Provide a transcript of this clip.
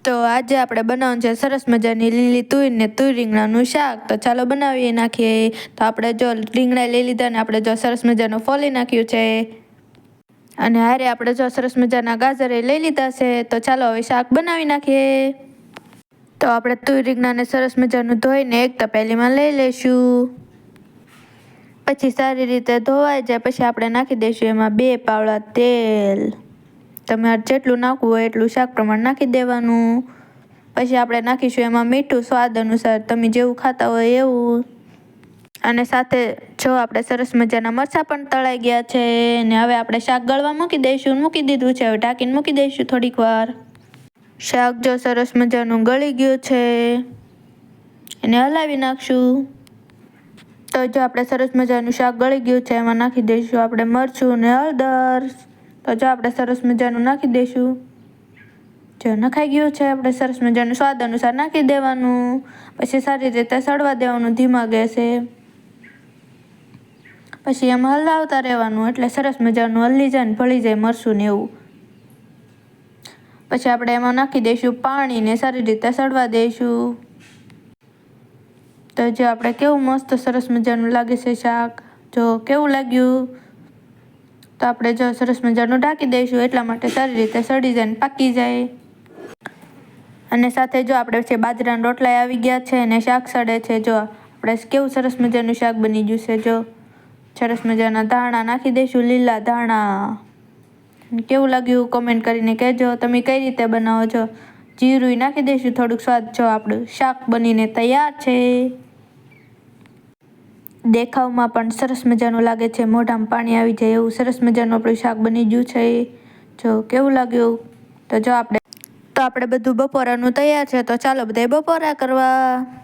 તો આજે આપણે બનાવવાનું છે સરસ મજાની લીલી તુર ને તુર રીંગણાનું શાક. તો ચાલો બનાવીએ નાખીએ. તો આપણે જો રીંગણા લઈ લીધા ને આપણે જો સરસ મજાનું ફોલી નાખ્યું છે અને હારે આપણે જો સરસ મજાના ગાજરે લઈ લીધા છે. તો ચાલો હવે શાક બનાવી નાખીએ. તો આપણે તુર રીંગણાને સરસ મજાનું ધોઈને એક તપેલીમાં લઈ લઈશું. પછી સારી રીતે ધોવાઈ જાય પછી આપણે નાખી દઈશું એમાં 2 પાવડા તેલ. તમારે જેટલું નાખવું હોય એટલું શાક પ્રમાણે નાખી દેવાનું. પછી આપણે નાખીશું એમાં મીઠું સ્વાદ અનુસાર, તમે જેવું ખાતા હોય એવું. અને સાથે જો આપણે સરસ મજાના મરચાં પણ તળાઈ ગયા છે ને હવે આપણે શાક ગળવા મૂકી દઈશું. મૂકી દીધું છે, હવે ઢાંકીને મૂકી દઈશું થોડીક વાર. શાક જો સરસ મજાનું ગળી ગયું છે એને હલાવી નાખશું. તો જો આપણે સરસ મજાનું શાક ગળી ગયું છે એમાં નાખી દઈશું આપણે મરચું ને હળદર. તો જો આપણે સરસ મજાનું નાખી દઈશું. જો નખાઈ ગયું છે આપણે સરસ મજાનું સ્વાદ અનુસાર નાખી દેવાનું. પછી સારી રીતે સળવા દેવાનું ધીમા ગેસે. પછી એમાં હલાવતા રહેવાનું એટલે સરસ મજાનું હલી જાય ને ભળી જાય મરચું ને એવું. પછી આપણે એમાં નાખી દઈશું પાણી ને સારી રીતે સળવા દઈશું. તો જો આપણે કેવું મસ્ત સરસ મજાનું લાગે છે શાક. જો કેવું લાગ્યું. તો આપણે જો સરસ મજાનું ઢાંકી દઈશું એટલા માટે સારી રીતે સડી જાય ને પાકી જાય. અને સાથે જો આપણે છે બાજરાના રોટલા આવી ગયા છે અને શાક સડે છે. જો આપણે કેવું સરસ મજાનું શાક બની ગયું છે. જો સરસ મજાના ધાણા નાખી દઈશું, લીલા ધાણા. કેવું લાગ્યું કોમેન્ટ કરીને કહેજો તમે કઈ રીતે બનાવો છો. જીરું નાખી દઈશું થોડુંક સ્વાદ. જો આપણું શાક બનીને તૈયાર છે. દેખાવમાં પણ સરસ મજાનું લાગે છે, મોઢામાં પાણી આવી જાય એવું સરસ મજાનું આપણું શાક બની ગયું છે. જો કેવું લાગ્યું. તો આપણે બધું બપોરાનું તૈયાર છે. તો ચાલો બધા બપોરા કરવા.